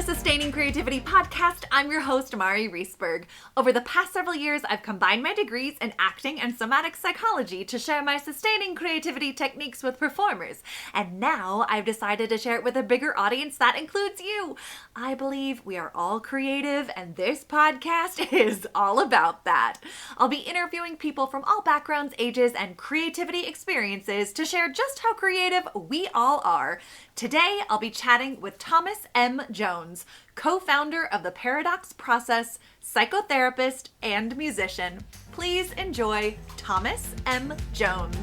the Sustaining Creativity podcast. I'm your host, Mari Reesberg. Over the past several years, I've combined my degrees in acting and somatic psychology to share my sustaining creativity techniques with performers. And now I've decided to share it with a bigger audience that includes you. I believe we are all creative, and this podcast is all about that. I'll be interviewing people from all backgrounds, ages, and creativity experiences to share just how creative we all are. Today, I'll be chatting with Thomas M. Jones, co-founder of the Paradox Process, psychotherapist, and musician. Please enjoy Thomas M. Jones.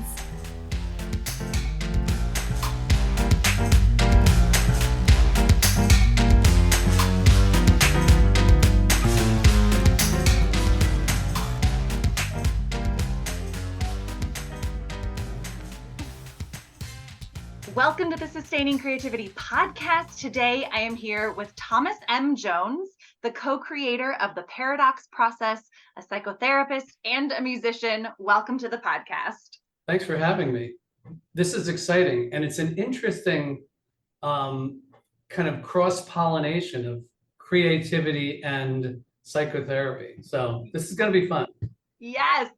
Welcome to the Sustaining Creativity podcast. Today, I am here with Thomas M. Jones, the co-creator of the Paradox Process, a psychotherapist, and a musician. Welcome to the podcast. Thanks for having me. This is exciting, and it's an interesting kind of cross-pollination of creativity and psychotherapy. So this is going to be fun. Yes,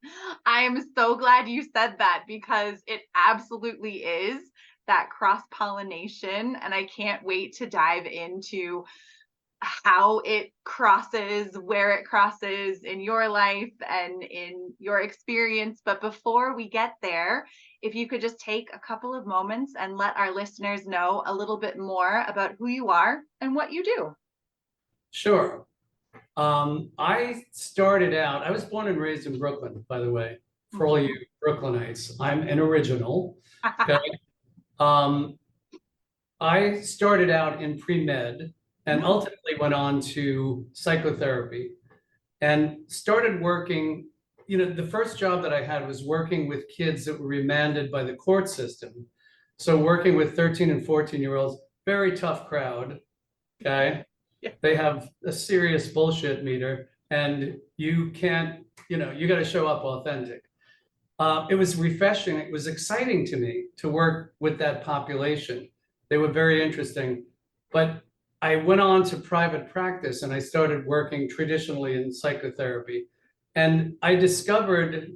I am so glad you said that because it absolutely is that cross-pollination, and I can't wait to dive into how it crosses, where it crosses in your life and in your experience. But before we get there, if you could just take a couple of moments and let our listeners know a little bit more about who you are and what you do. Sure. I started out, I was born and raised in Brooklyn, by the way, for all you Brooklynites. I'm an original. Okay. I started out in pre-med and ultimately went on to psychotherapy and started working. The first job that I had was working with kids that were remanded by the court system. So working with 13 and 14-year-olds, very tough crowd, okay? Yeah. They have a serious bullshit meter and you can't, you got to show up authentic. It was refreshing. It was exciting to me to work with that population. They were very interesting. But I went on to private practice and I started working traditionally in psychotherapy. And I discovered,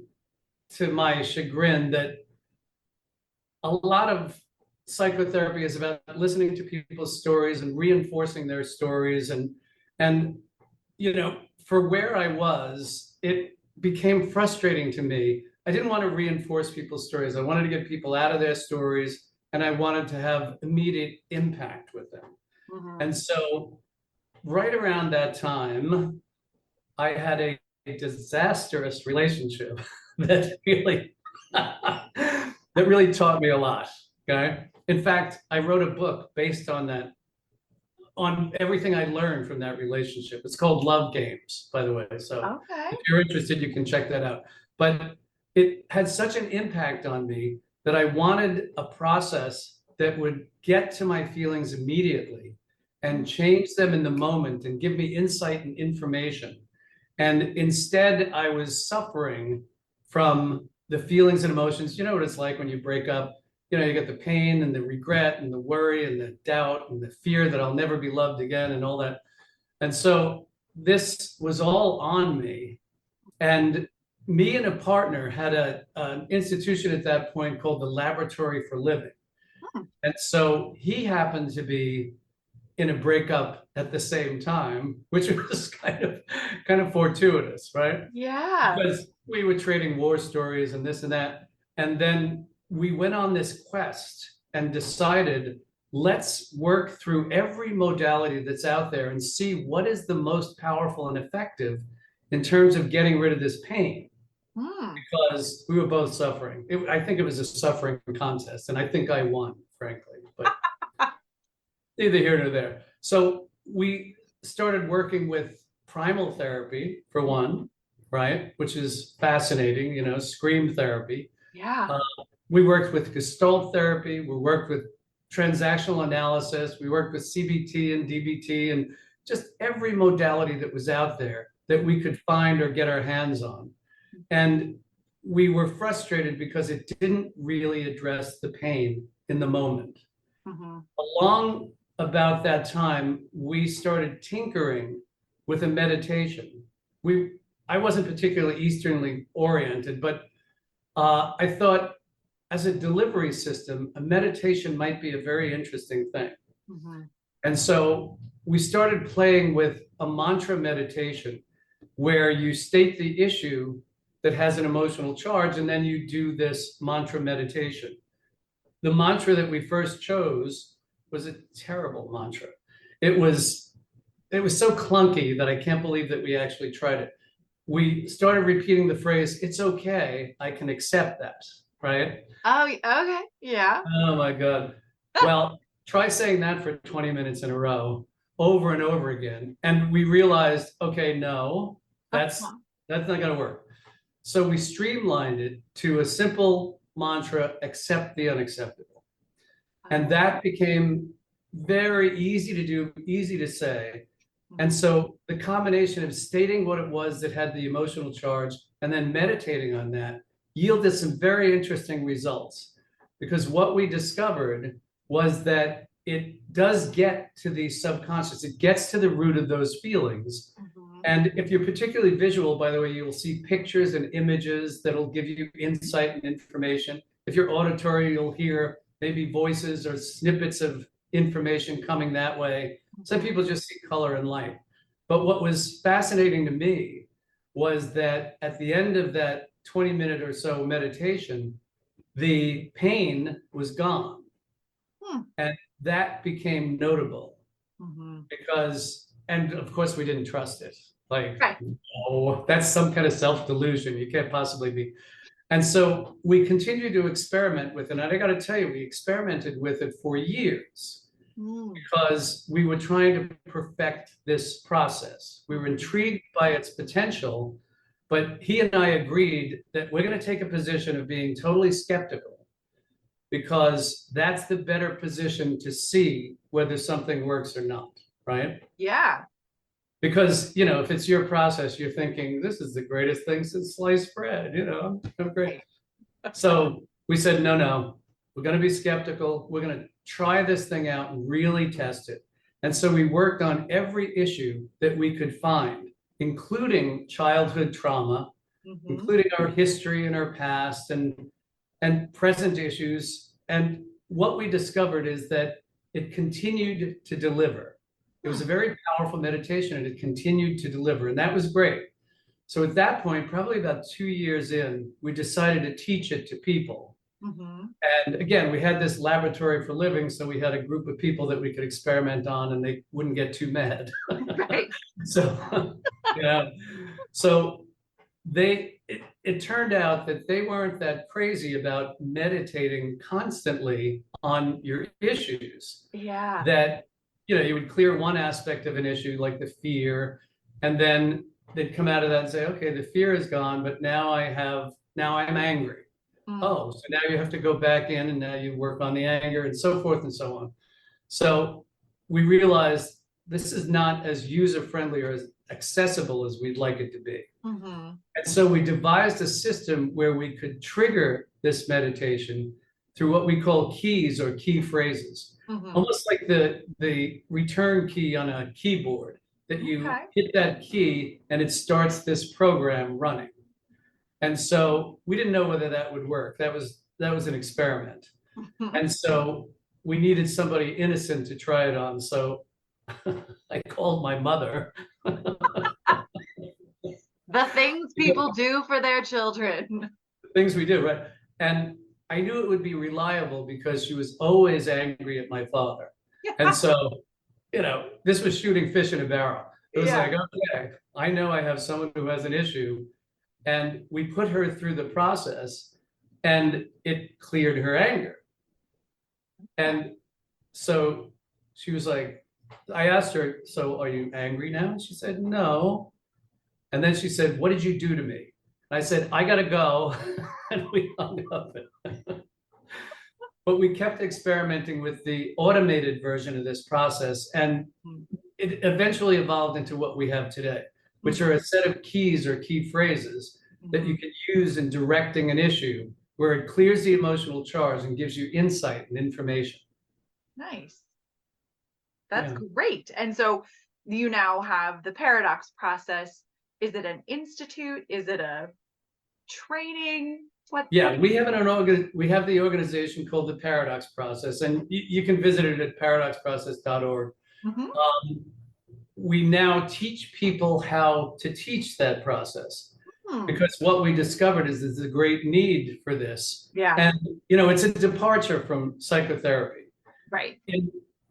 to my chagrin, that a lot of psychotherapy is about listening to people's stories and reinforcing their stories. And for where I was, it became frustrating to me. I didn't want to reinforce people's stories. I wanted to get people out of their stories, and I wanted to have immediate impact with them. Mm-hmm. And so right around that time, I had a disastrous relationship that really taught me a lot. Okay. In fact, I wrote a book based on that, on everything I learned from that relationship. It's called Love Games, by the way. So if you're interested, you can check that out. But it had such an impact on me that I wanted a process that would get to my feelings immediately and change them in the moment and give me insight and information. And instead, I was suffering from the feelings and emotions. You know what it's like when you break up. You get the pain and the regret and the worry and the doubt and the fear that I'll never be loved again and all that. And so this was all on me. And me and a partner had an institution at that point called the Laboratory for Living. And so he happened to be in a breakup at the same time, which was kind of fortuitous, right? Yeah. Because we were trading war stories and this and that. And then we went on this quest and decided, let's work through every modality that's out there and see what is the most powerful and effective in terms of getting rid of this pain. Because we were both suffering. I think it was a suffering contest, and I think I won, frankly, but neither here nor there. So we started working with primal therapy, for one, right? Which is fascinating, scream therapy. Yeah. We worked with Gestalt therapy. We worked with transactional analysis. We worked with CBT and DBT and just every modality that was out there that we could find or get our hands on. And we were frustrated because it didn't really address the pain in the moment. Mm-hmm. Along about that time, we started tinkering with a meditation. I wasn't particularly Easternly oriented, but I thought as a delivery system, a meditation might be a very interesting thing. Mhm. And so we started playing with a mantra meditation where you state the issue that has an emotional charge, and then you do this mantra meditation. The mantra that we first chose was a terrible mantra. It was it was so clunky that I can't believe that we actually tried it. We started repeating the phrase, "It's okay, I can accept that," right? Oh, okay. Yeah. Oh my God. Well, try saying that for 20 minutes in a row, over and over again. And we realized, okay, no, that's Uh-huh. that's not gonna work. So we streamlined it to a simple mantra, accept the unacceptable. And that became very easy to do, easy to say. And so the combination of stating what it was that had the emotional charge and then meditating on that yielded some very interesting results. Because what we discovered was that it does get to the subconscious, it gets to the root of those feelings. Mhm. And if you're particularly visual, by the way, you'll see pictures and images that'll give you insight and information. If you're auditory, you'll hear maybe voices or snippets of information coming that way. Some people just see color and light. But what was fascinating to me was that at the end of that 20-minute or so meditation, the pain was gone. Hmm. And that became notable Mhm. because, and of course, we didn't trust it. Like, Right. oh, that's some kind of self-delusion. You can't possibly be. And so we continued to experiment with it. And I got to tell you, we experimented with it for years Mm. because we were trying to perfect this process. We were intrigued by its potential, but he and I agreed that we're going to take a position of being totally skeptical because that's the better position to see whether something works or not, right? Yeah. Because, you know, if it's your process, you're thinking, this is the greatest thing since sliced bread, you know, I'm great. So we said, no, no, we're going to be skeptical. We're going to try this thing out and really test it. And so we worked on every issue that we could find, including childhood trauma, Mhm. including our history and our past and present issues. And what we discovered is that it continued to deliver. It was a very powerful meditation and it continued to deliver. And that was great. So at that point, probably about 2 years in, we decided to teach it to people. Mhm. And again, we had this laboratory for living, so we had a group of people that we could experiment on and they wouldn't get too mad. Right. So, yeah. So it turned out that they weren't that crazy about meditating constantly on your issues. Yeah. That, you know, you would clear one aspect of an issue like the fear, and then they'd come out of that and say, okay, the fear is gone, but now I'm angry. Mm. Oh, so now you have to go back in and now you work on the anger and so forth and so on. So we realized this is not as user-friendly or as accessible as we'd like it to be. Mhm. And so we devised a system where we could trigger this meditation through what we call keys or key phrases, Mhm. almost like the return key on a keyboard, that you Okay. hit that key and it starts this program running. And so we didn't know whether that would work. That was an experiment. And so we needed somebody innocent to try it on. So I called my mother. The things people do for their children. Things we did, right? And I knew it would be reliable because she was always angry at my father. And so, you know, this was shooting fish in a barrel. It was Yeah. like, okay, I know I have someone who has an issue. And we put her through the process and it cleared her anger. And so she was like, I asked her, so are you angry now? She said, no. And then she said, what did you do to me? I said, I gotta go. And we hung up. But we kept experimenting with the automated version of this process. And it eventually evolved into what we have today, which are a set of keys or key phrases that you can use in directing an issue where it clears the emotional charge and gives you insight and information. Nice. That's Yeah. great. And so you now have the paradox process. Is it an institute? Is it a training? Yeah, we have the organization called the Paradox Process, and you can visit it at paradoxprocess.org. Mhm. Um, we now teach people how to teach that process, Hmm. because what we discovered is there's a great need for this. Yeah, And, it's a departure from psychotherapy, right.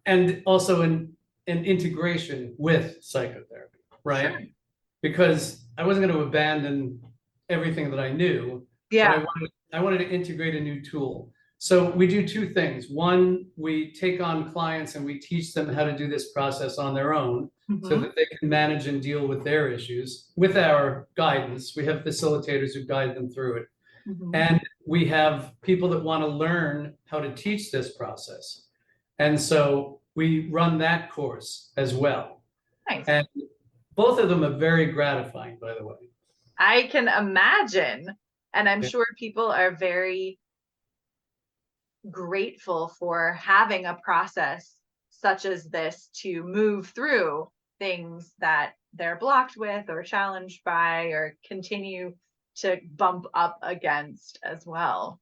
and, also an integration with psychotherapy, Sure. right? Because I wasn't going to abandon everything that I knew, but Yeah. I wanted to integrate a new tool. So we do two things. One, we take on clients and we teach them how to do this process on their own so Mhm. that they can manage and deal with their issues with our guidance. We have facilitators who guide them through it. Mhm. And we have people that want to learn how to teach this process. And so we run that course as well. Nice. And both of them are very gratifying, by the way. I can imagine. And I'm Yeah. sure people are very grateful for having a process such as this to move through things that they're blocked with or challenged by or continue to bump up against as well.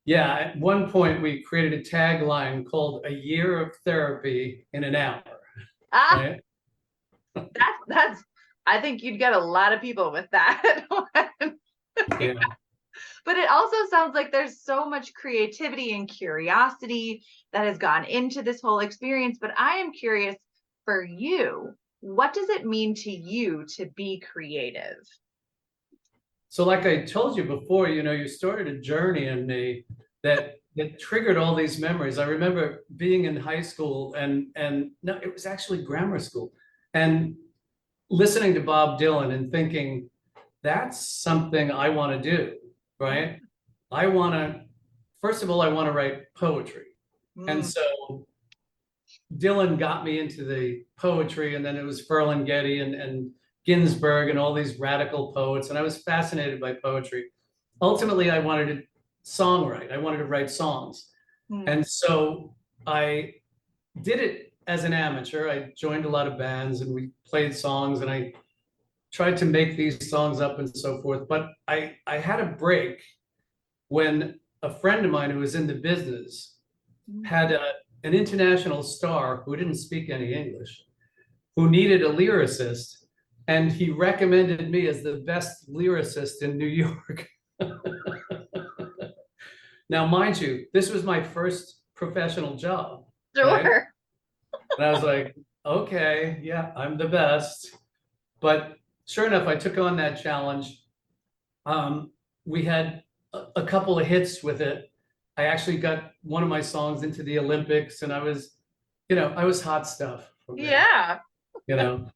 Yeah, at one point we created a tagline called "A Year of Therapy in an Hour," Ah, right? that's I think you'd get a lot of people with that. Yeah. But it also sounds like there's so much creativity and curiosity that has gone into this whole experience. But I am curious for you, what does it mean to you to be creative? So, like I told you before, you started a journey in me that triggered all these memories. I remember being in high school and no, it was actually grammar school, and listening to Bob Dylan and thinking, that's something I want to do, right? I want to, first of all, I want to write poetry. And Mm, so Dylan got me into the poetry, and then it was Ferlinghetti and Ginsberg and all these radical poets. And I was fascinated by poetry. Ultimately, I wanted to songwrite, I wanted to write songs. mm, And so I did it as an amateur. I joined a lot of bands and we played songs, and I tried to make these songs up and so forth. But I had a break when a friend of mine who was in the business mm. had an international star who didn't speak any English, who needed a lyricist, and he recommended me as the best lyricist in New York. Now, mind you, this was my first professional job, right? Sure. And I was like, okay, yeah, I'm the best. But sure enough, I took on that challenge. We had a couple of hits with it. I actually got one of my songs into the Olympics, and I was hot stuff from there, Yeah. you know.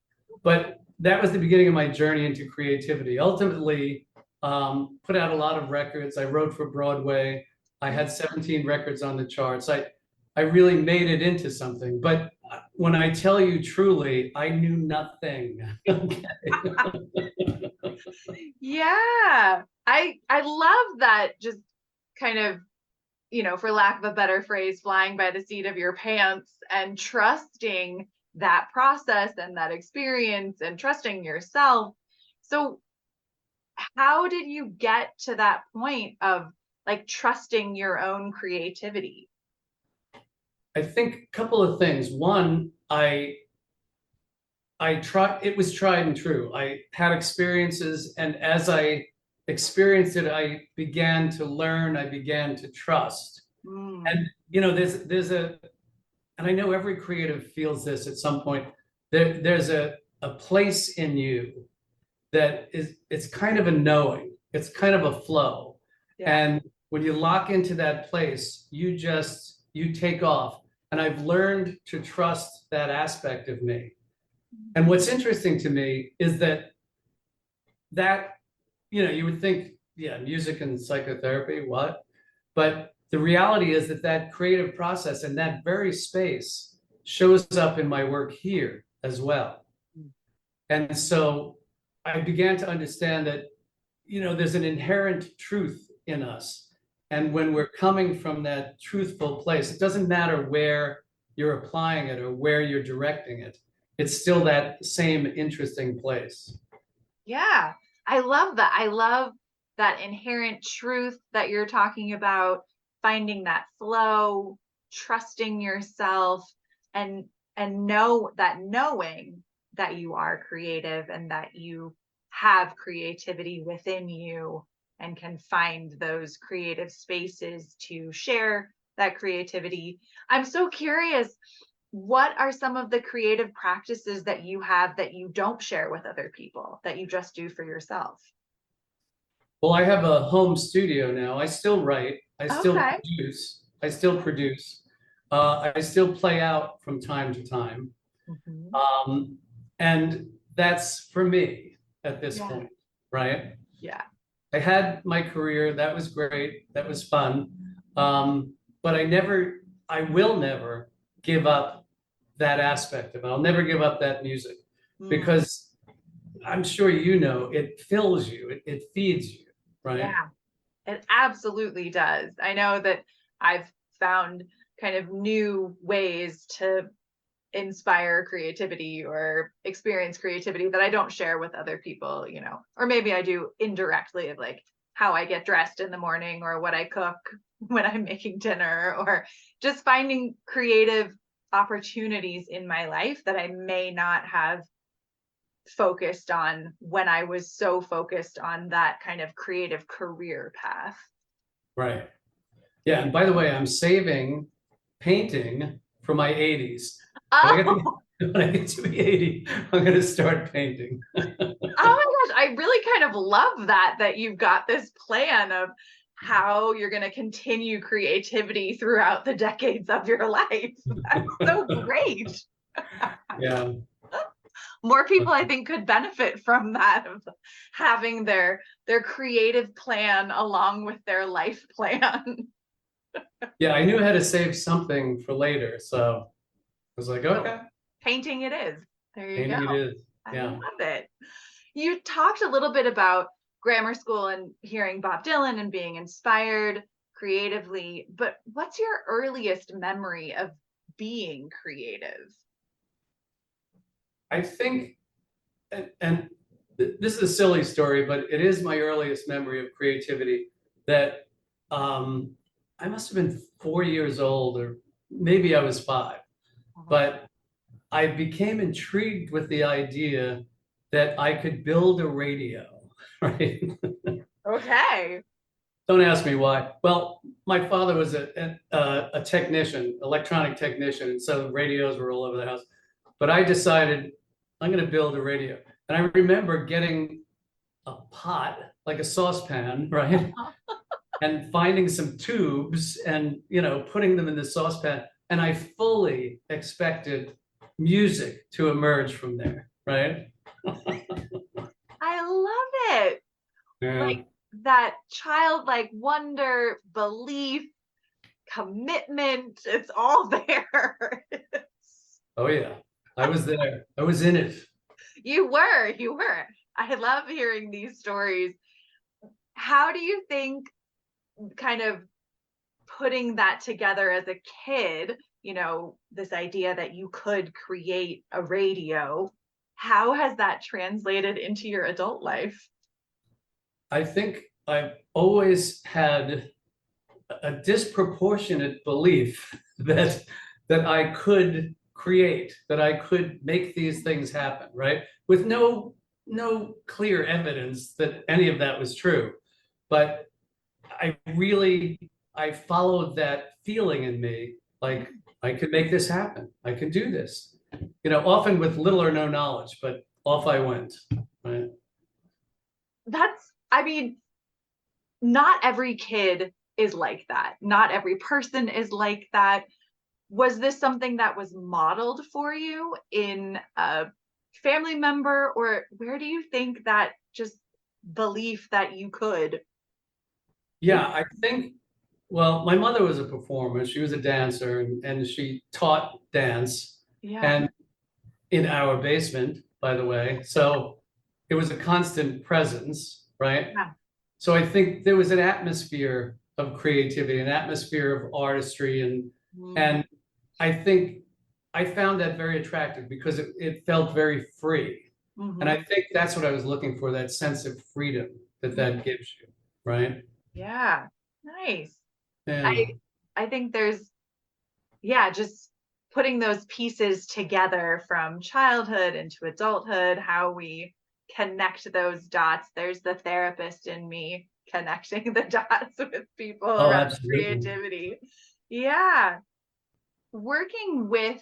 But that was the beginning of my journey into creativity. Ultimately, put out a lot of records. I wrote for Broadway. I had 17 records on the charts. I really made it into something. But when I tell you truly, I knew nothing. Okay. Yeah. I love that, just kind of, for lack of a better phrase, flying by the seat of your pants and trusting that process and that experience and trusting yourself. So how did you get to that point of like trusting your own creativity? I think a couple of things. One, I tried, it was tried and true. I had experiences, and as I experienced it, I began to learn, I began to trust. Mm, And and I know every creative feels this at some point. There's a place in you that it's kind of a knowing, it's kind of a flow. yeah. And when you lock into that place, you take off. And I've learned to trust that aspect of me. And what's interesting to me is that you would think, yeah, music and psychotherapy, what? But the reality is that creative process and that very space shows up in my work here as well. And so I began to understand that, there's an inherent truth in us. And when we're coming from that truthful place, it doesn't matter where you're applying it or where you're directing it, it's still that same interesting place. Yeah, I love that. I love that inherent truth that you're talking about, finding that flow, trusting yourself, and know that, knowing that you are creative and that you have creativity within you and can find those creative spaces to share that creativity. I'm so curious, what are some of the creative practices that you have that you don't share with other people, that you just do for yourself? Well, I have a home studio now. I still write. I still Okay. produce. I still produce. I still play out from time to time. Mhm. Um, and that's for me at this Yeah. point, right? Yeah. I had my career. That was great. That was fun. But I will never give up that aspect of it. I'll never give up that music Mm. because I'm sure you know it fills you, it feeds you, right? Yeah. It absolutely does. I know that I've found kind of new ways to inspire creativity or experience creativity that I don't share with other people, or maybe I do indirectly, of like how I get dressed in the morning or what I cook when I'm making dinner, or just finding creative opportunities in my life that I may not have focused on when I was so focused on that kind of creative career path. Right. Yeah. And by the way, I'm saving painting for my 80s. When I get Oh, to, when I get to be 80, I'm going to start painting. oh my gosh, I really kind of love that you've got this plan of how you're going to continue creativity throughout the decades of your life. That's so great. Yeah. More people, I think, could benefit from that, of having their creative plan along with their life plan. Yeah. I knew how to save something for later. So I was like, So okay, painting it is. There you go. painting it is. I Yeah. love it. You talked a little bit about grammar school and hearing Bob Dylan and being inspired creatively, but what's your earliest memory of being creative? I think, and this is a silly story, but it is my earliest memory of creativity that um, I must have been 4 years old, or maybe I was five, but I became intrigued with the idea that I could build a radio, right? Okay. Don't ask me why. Well, my father was a technician, electronic technician, and so radios were all over the house. But I decided I'm going to build a radio. And I remember getting a pot, like a saucepan, right? And finding some tubes and, putting them in the saucepan. And I fully expected music to emerge from there, right? I love it. Yeah. Like that childlike wonder, belief, commitment, it's all there. Oh, yeah. I was there. I was in it. You were. I love hearing these stories. How do you think, kind of putting that together as a kid, this idea that you could create a radio, how has that translated into your adult life? I think I've always had a disproportionate belief that I could create, that I could make these things happen, right? With no clear evidence that any of that was true. But I followed that feeling in me, like I could make this happen. I could do this. Often with little or no knowledge, but off I went. Right? I mean, not every kid is like that. Not every person is like that. Was this something that was modeled for you in a family member, or where do you think that just belief that you could Yeah, came I think, well, my mother was a performer. She was a dancer and she taught dance Yeah. and in our basement, by the way. So it was a constant presence, right? Yeah. So I think there was an atmosphere of creativity, an atmosphere of artistry, and Mm. and I think I found that very attractive because it felt very free. And I think that's what I was looking for, that sense of freedom that gives you, right? Yeah. Nice. Yeah. I think there's, yeah, just putting those pieces together from childhood into adulthood, how we connect those dots. There's the therapist in me connecting the dots with people Oh, around absolutely. creativity. Yeah. Working with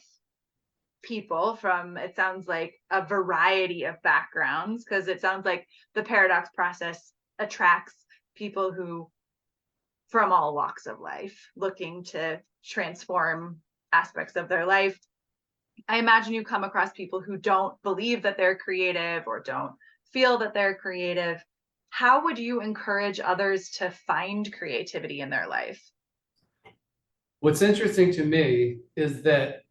people from, it sounds like, a variety of backgrounds, because it sounds like the paradox process attracts people who from all walks of life looking to transform aspects of their life. I imagine you come across people who don't believe that they're creative or don't feel that they're creative. How would you encourage others to find creativity in their life? What's interesting to me is that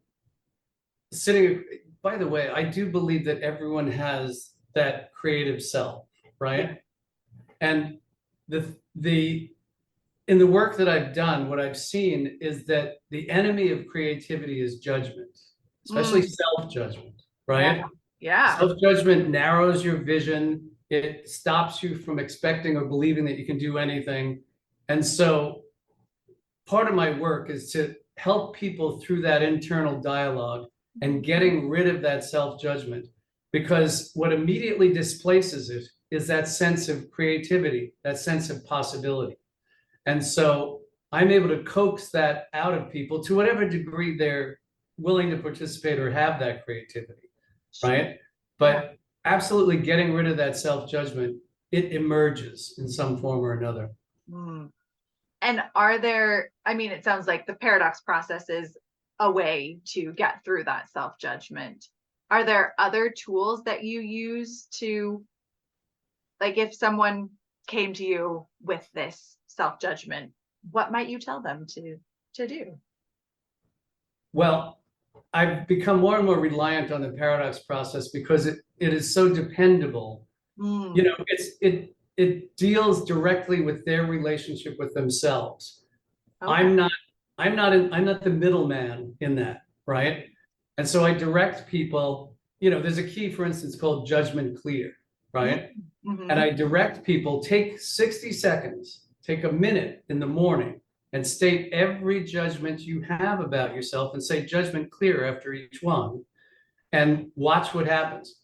by the way, I do believe that everyone has that creative self, right? Yeah. And the in the work that I've done, what I've seen is that the enemy of creativity is judgment, especially self-judgment, right? Yeah. Self-judgment narrows your vision. It stops you from expecting or believing that you can do anything. And so part of my work is to help people through that internal dialogue and getting rid of that self-judgment, because what immediately displaces it is that sense of creativity, that sense of possibility. And so I'm able to coax that out of people to whatever degree they're willing to participate or have that creativity, right? But absolutely getting rid of that self-judgment, it emerges in some form or another. Mm. And are there, I mean, it sounds like the paradox process is a way to get through that self-judgment. Are there other tools that you use to, like, if someone came to you with this self-judgment, what might you tell them to do? Well, I've become more and more reliant on the paradox process because it is so dependable. You know, it deals directly with their relationship with themselves. Okay. I'm not the middleman in that, right? And so I direct people, there's a key, for instance, called judgment clear, right? Mm-hmm. And I direct people, take 60 seconds, take a minute in the morning and state every judgment you have about yourself and say judgment clear after each one and watch what happens.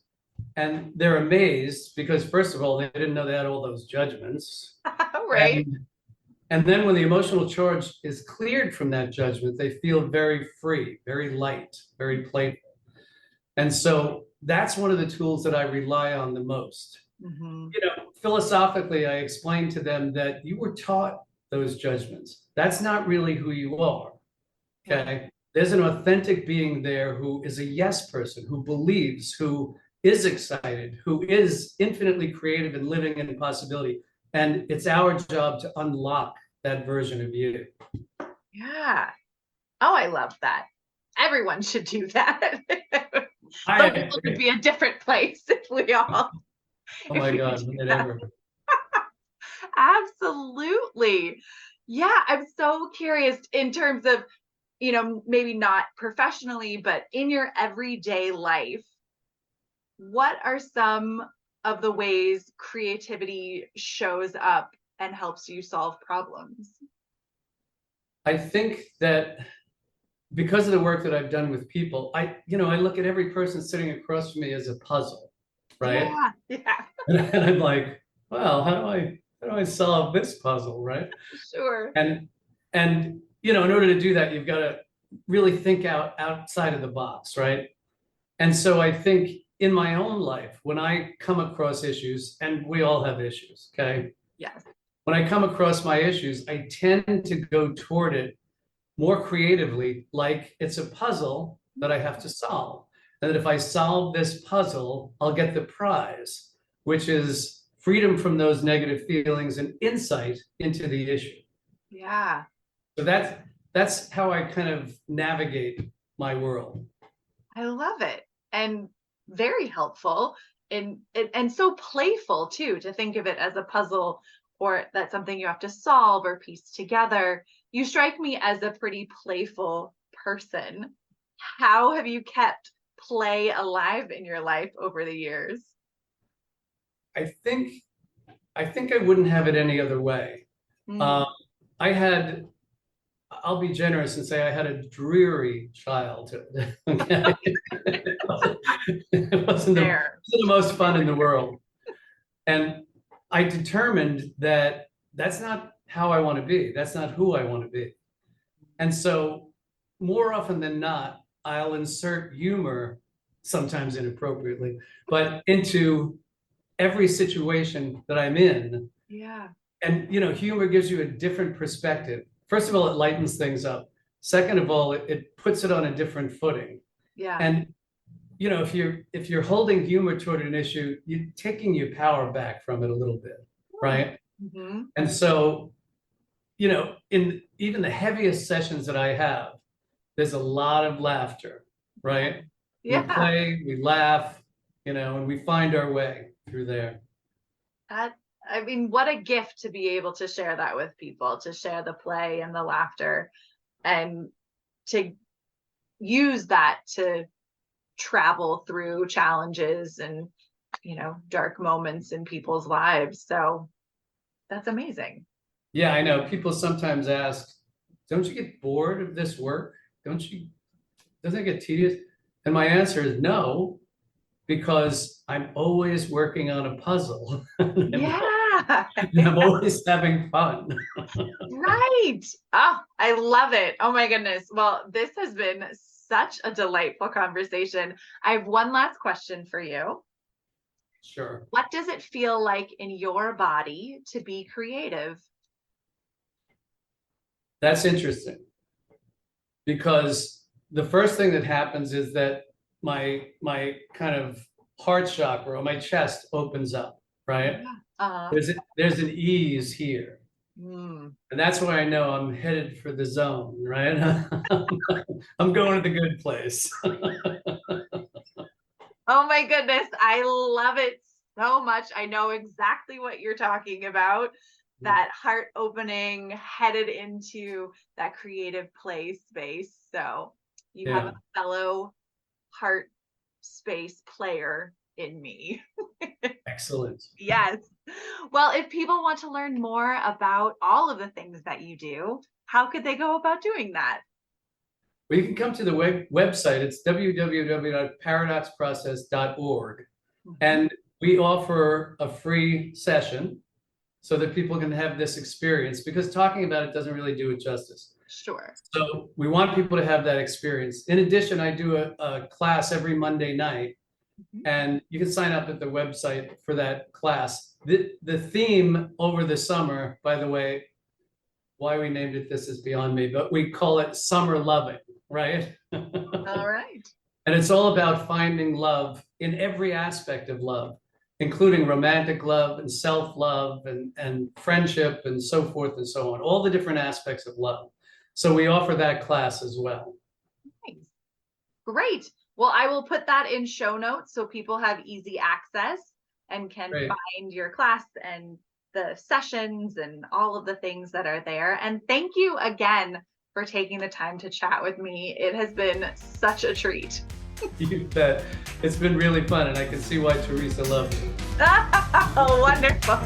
And they're amazed because, first of all, they didn't know they had all those judgments. Right. And then when the emotional charge is cleared from that judgment, they feel very free, very light, very playful. And so that's one of the tools that I rely on the most. Philosophically, I explain to them that you were taught those judgments. That's not really who you are. Okay. There's an authentic being there who is a yes person, who believes, who is excited, who is infinitely creative and living in possibility. And it's our job to unlock that version of you. Yeah. Oh, I love that. Everyone should do that. I It would be a different place if we all. Oh my God, would it ever? Absolutely. Yeah, I'm so curious in terms of, maybe not professionally, but in your everyday life, what are some of the ways creativity shows up and helps you solve problems? I think that because of the work that I've done with people, I look at every person sitting across from me as a puzzle, right? Yeah. And I'm like, well, how do I solve this puzzle, right? Sure. And in order to do that, you've got to really think outside of the box, right? And so I think in my own life, when I come across issues, and we all have issues, okay? Yes. When I come across my issues, I tend to go toward it more creatively, like it's a puzzle that I have to solve. And that if I solve this puzzle, I'll get the prize, which is freedom from those negative feelings and insight into the issue. Yeah. So that's how I kind of navigate my world. I love it. And very helpful and so playful too, to think of it as a puzzle or that's something you have to solve or piece together. You strike me as a pretty playful person. how have you kept play alive in your life over the years? I think I wouldn't have it any other way. Mm, I had, I'll be generous and say I had a dreary childhood. Okay? fair. Wasn't the most fun in the world. And I determined that that's not how I want to be. That's not who I want to be. And so more often than not, I'll insert humor, sometimes inappropriately, but into every situation that I'm in. Yeah. And humor gives you a different perspective. First of all, it lightens things up. Second of all, it puts it on a different footing. Yeah. And if you're holding humor toward an issue, you're taking your power back from it a little bit, right? Mm-hmm. And so, in even the heaviest sessions that I have, there's a lot of laughter, right? We Yeah. play, we laugh, and we find our way through there. I mean, what a gift to be able to share that with people, to share the play and the laughter, and to use that to travel through challenges and, dark moments in people's lives. So that's amazing. Yeah, I know. People sometimes ask, don't you get bored of this work? Doesn't it get tedious? And my answer is no, because I'm always working on a puzzle. Yeah. I'm always having fun. Right. Oh, I love it. Oh my goodness. Well, this has been such a delightful conversation. I have one last question for you. Sure. What does it feel like in your body to be creative? That's interesting, because the first thing that happens is that my kind of heart chakra or my chest opens up, right? There's an ease here. Mm. And that's why I know I'm headed for the zone, right? I'm going to the good place. Oh my goodness. I love it so much. I know exactly what you're talking about. That heart opening, headed into that creative play space. So you have a fellow heart space player in me. Excellent. Yes. Well, if people want to learn more about all of the things that you do, how could they go about doing that? Well, you can come to the website. It's www.paradoxprocess.org. Mm-hmm. And we offer a free session so that people can have this experience, because talking about it doesn't really do it justice. Sure. So we want people to have that experience. In addition, I do a class every Monday night, and you can sign up at the website for that class. The theme over the summer, by the way, why we named it this is beyond me, but we call it Summer Loving, right? All right. And it's all about finding love in every aspect of love, including romantic love and self-love and friendship and so forth and so on, all the different aspects of love. So we offer that class as well. Nice. Great. Well, I will put that in show notes so people have easy access and can find your class and the sessions and all of the things that are there. And thank you again for taking the time to chat with me. It has been such a treat. You bet. It's been really fun, and I can see why Teresa loved it. Oh, wonderful.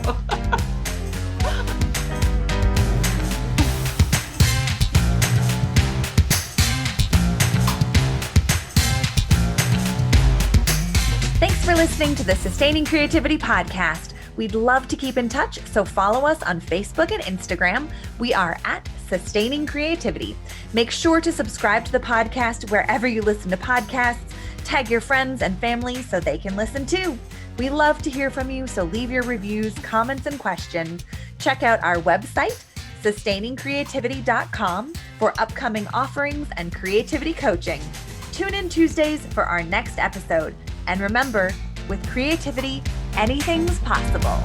Thanks for listening to the Sustaining Creativity Podcast. We'd love to keep in touch, so follow us on Facebook and Instagram. We are at Sustaining Creativity. Make sure to subscribe to the podcast wherever you listen to podcasts. Tag your friends and family so they can listen too. We love to hear from you, so leave your reviews, comments, and questions. Check out our website, sustainingcreativity.com, for upcoming offerings and creativity coaching. Tune in Tuesdays for our next episode. And remember, with creativity, anything's possible.